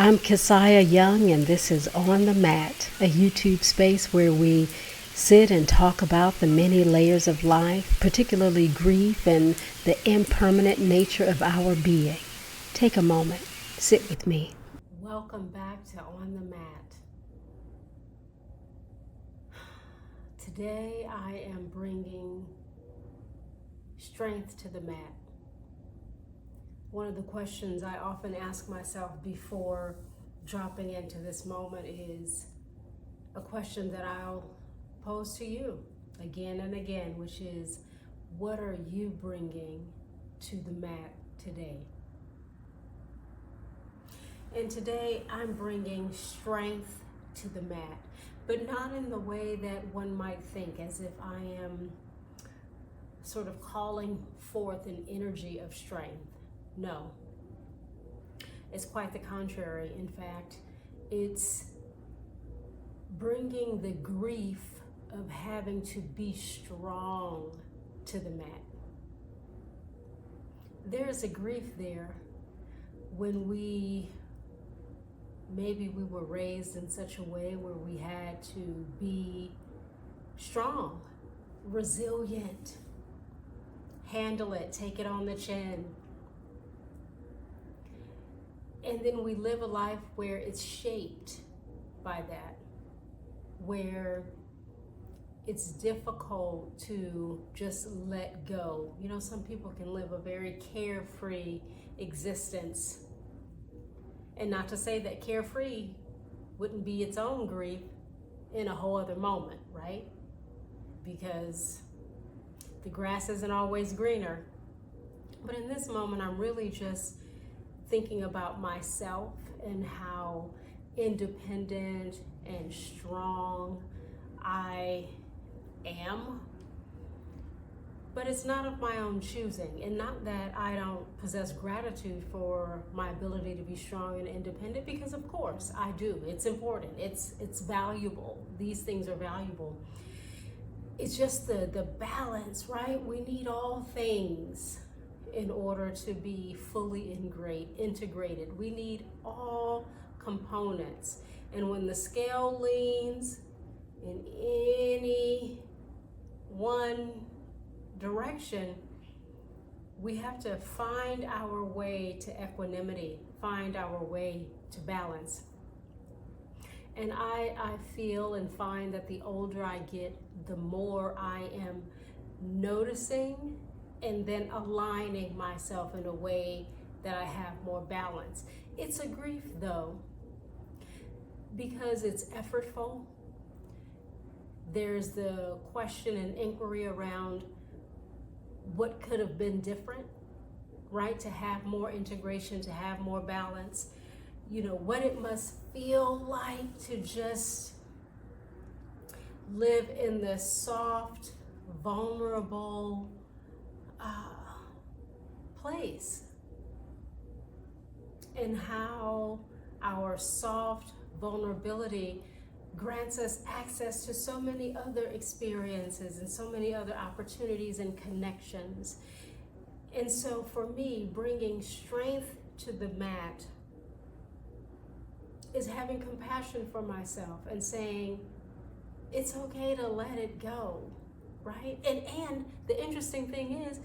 I'm Kissiah Young, and this is On the Mat, a YouTube space where we sit and talk about the many layers of life, particularly grief and the impermanent nature of our being. Take a moment, sit with me. Welcome back to On the Mat. Today I am bringing strength to the mat. One of the questions I often ask myself before dropping into this moment is a question that I'll pose to you again and again, which is, what are you bringing to the mat today? And today I'm bringing strength to the mat, but not in the way that one might think, as if I am sort of calling forth an energy of strength. No, it's quite the contrary. In fact, it's bringing the grief of having to be strong to the mat. There is a grief there when maybe we were raised in such a way where we had to be strong, resilient, handle it, take it on the chin. And then we live a life where it's shaped by that, where it's difficult to just let go. You know, some people can live a very carefree existence. And not to say that carefree wouldn't be its own grief in a whole other moment, right? Because the grass isn't always greener. But in this moment, I'm really just thinking about myself and how independent and strong I am. But it's not of my own choosing, and not that I don't possess gratitude for my ability to be strong and independent, because of course I do. It's important. It's valuable. These things are valuable. It's just the balance, right? We need all things in order to be fully integrated. We need all components. And when the scale leans in any one direction, we have to find our way to equanimity, find our way to balance. And I feel and find that the older I get, the more I am noticing and then aligning myself in a way that I have more balance. It's a grief though, because it's effortful. There's the question and inquiry around what could have been different, right? To have more integration, to have more balance. You know, what it must feel like to just live in this soft, vulnerable place, and how our soft vulnerability grants us access to so many other experiences and so many other opportunities and connections. And so for me, bringing strength to the mat is having compassion for myself and saying, it's okay to let it go, right? And the interesting thing is,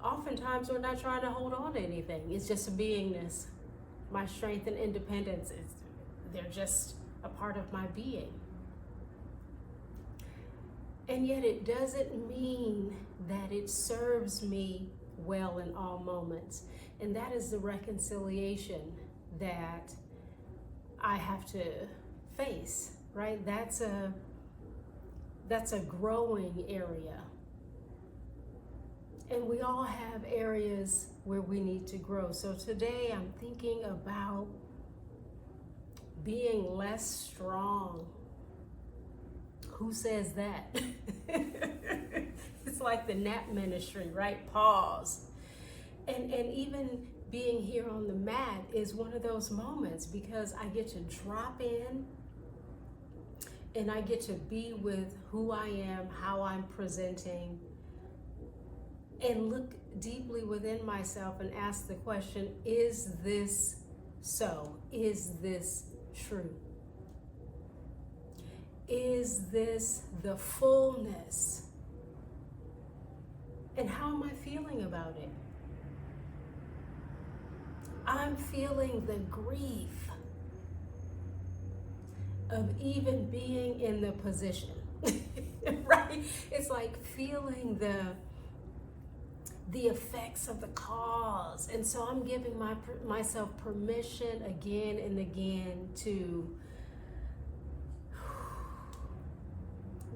oftentimes we're not trying to hold on to anything. It's just a beingness. My strength and independence, they're just a part of my being. And yet it doesn't mean that it serves me well in all moments. And that is the reconciliation that I have to face, right? That's a growing area. And we all have areas where we need to grow. So today I'm thinking about being less strong. Who says that? It's like the nap ministry, right? Pause. And even being here on the mat is one of those moments, because I get to drop in and I get to be with who I am, how I'm presenting, and look deeply within myself and ask the question, is this So, is this true? Is this the fullness? And how am I feeling about it? I'm feeling the grief of even being in the position, right? It's like feeling the effects of the cause. And so I'm giving myself permission again and again to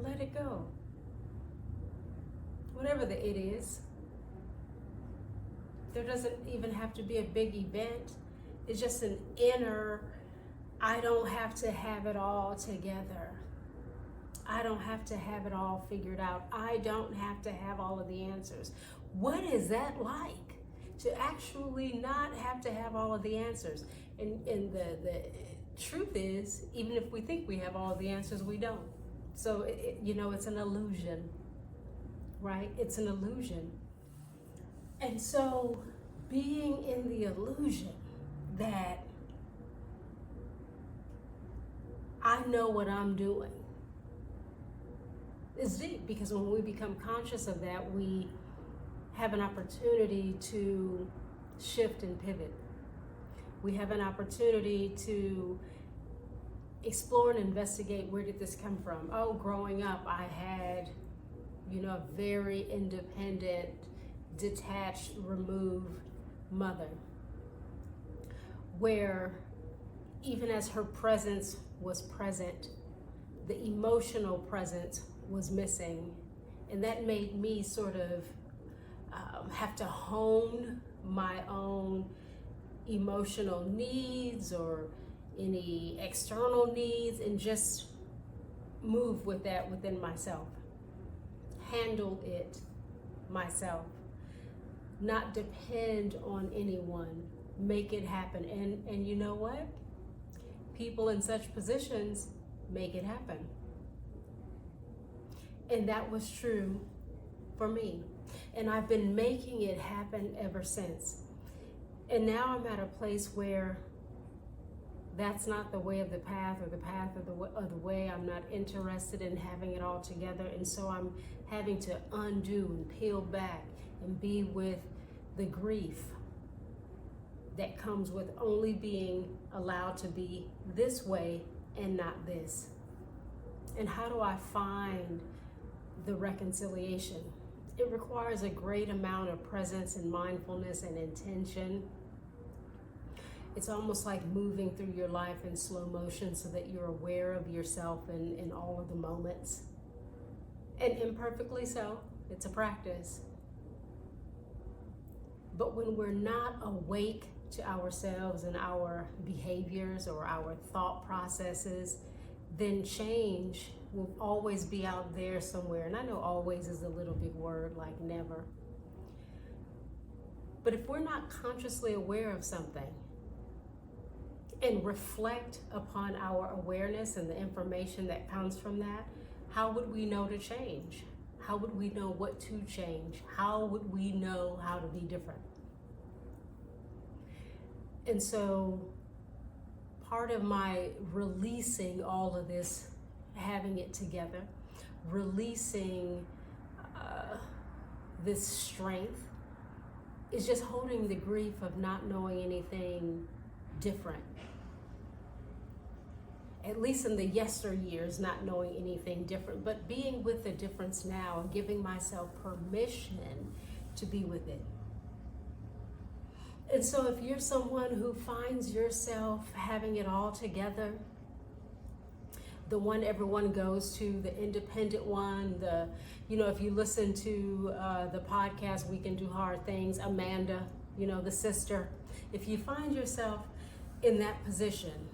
let it go. Whatever the it is. There doesn't even have to be a big event. It's just an inner, I don't have to have it all together. I don't have to have it all figured out. I don't have to have all of the answers. What is that like? To actually not have to have all of the answers. And the truth is, even if we think we have all of the answers, we don't. So, it's an illusion, right? It's an illusion. And so being in the illusion that I know what I'm doing is deep, because when we become conscious of that, we have an opportunity to shift and pivot. We have an opportunity to explore and investigate, where did this come from? Oh, growing up, I had, a very independent, detached, removed mother, where even as her presence was present, the emotional presence was missing. And that made me sort of have to hone my own emotional needs or any external needs, and just move with that within myself. Handle it myself. Not depend on anyone. Make it happen. And you know what? People in such positions make it happen. And that was true for me. And I've been making it happen ever since. And now I'm at a place where that's not the way of the path, or the path of the way. I'm not interested in having it all together. And so I'm having to undo and peel back and be with the grief that comes with only being allowed to be this way and not this. And how do I find the reconciliation? It requires a great amount of presence and mindfulness and intention. It's almost like moving through your life in slow motion so that you're aware of yourself in all of the moments. And imperfectly so, it's a practice. But when we're not awake to ourselves and our behaviors or our thought processes, then change will always be out there somewhere. And I know always is a little big word, like never. But if we're not consciously aware of something and reflect upon our awareness and the information that comes from that, how would we know to change? How would we know what to change? How would we know how to be different? And so part of my releasing all of this, having it together, releasing this strength, is just holding the grief of not knowing anything different. At least in the yesteryears, not knowing anything different, but being with the difference now and giving myself permission to be with it. And so if you're someone who finds yourself having it all together, the one everyone goes to, the independent one, if you listen to the podcast, We Can Do Hard Things, Amanda, the sister, if you find yourself in that position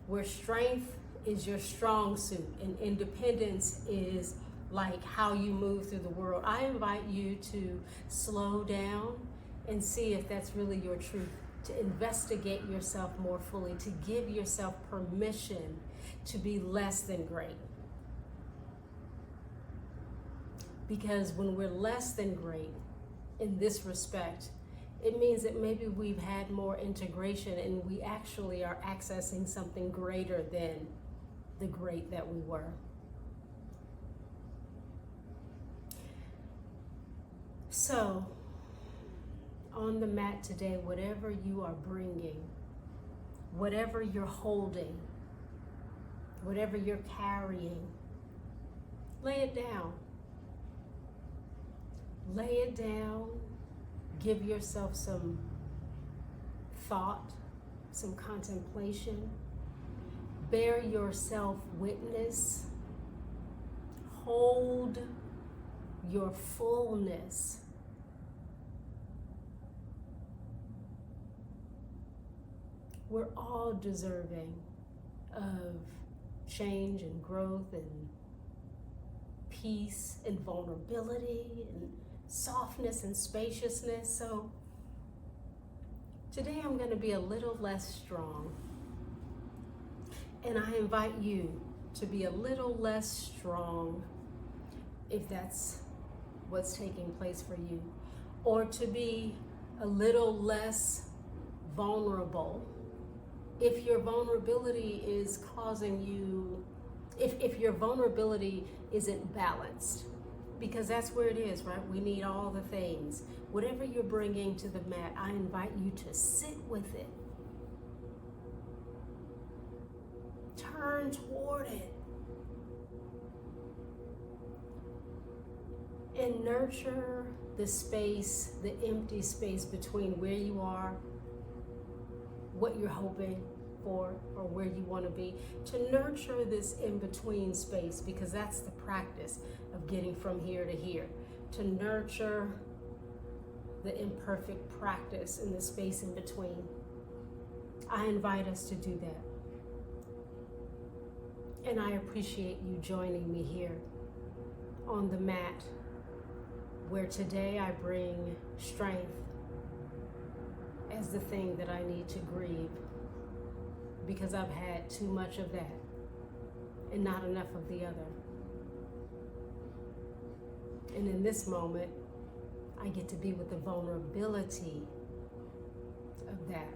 where strength is your strong suit and independence is like how you move through the world, I invite you to slow down and see if that's really your truth, to investigate yourself more fully, to give yourself permission to be less than great. Because when we're less than great in this respect, It means that maybe we've had more integration and we actually are accessing something greater than the great that we were. So, on the mat today, whatever you are bringing, whatever you're holding, whatever you're carrying, lay it down. Lay it down. Give yourself some thought, some contemplation. Bear yourself witness. Hold your fullness. We're all deserving of change and growth and peace and vulnerability and softness and spaciousness. So today I'm going to be a little less strong. And I invite you to be a little less strong if that's what's taking place for you, or to be a little less vulnerable if your vulnerability is causing you, if your vulnerability isn't balanced, because that's where it is, right? We need all the things. Whatever you're bringing to the mat, I invite you to sit with it. Turn toward it. And nurture the space, the empty space between where you are, what you're hoping for, or where you want to be. To nurture this in-between space, because that's the practice of getting from here to here. To nurture the imperfect practice in the space in between. I invite us to do that. And I appreciate you joining me here on the mat, where today I bring strength as the thing that I need to grieve, because I've had too much of that and not enough of the other. And in this moment, I get to be with the vulnerability of that.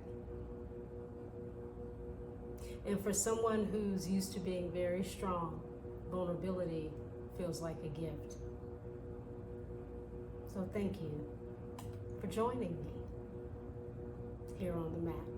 And for someone who's used to being very strong, vulnerability feels like a gift. So thank you for joining me here on the mat.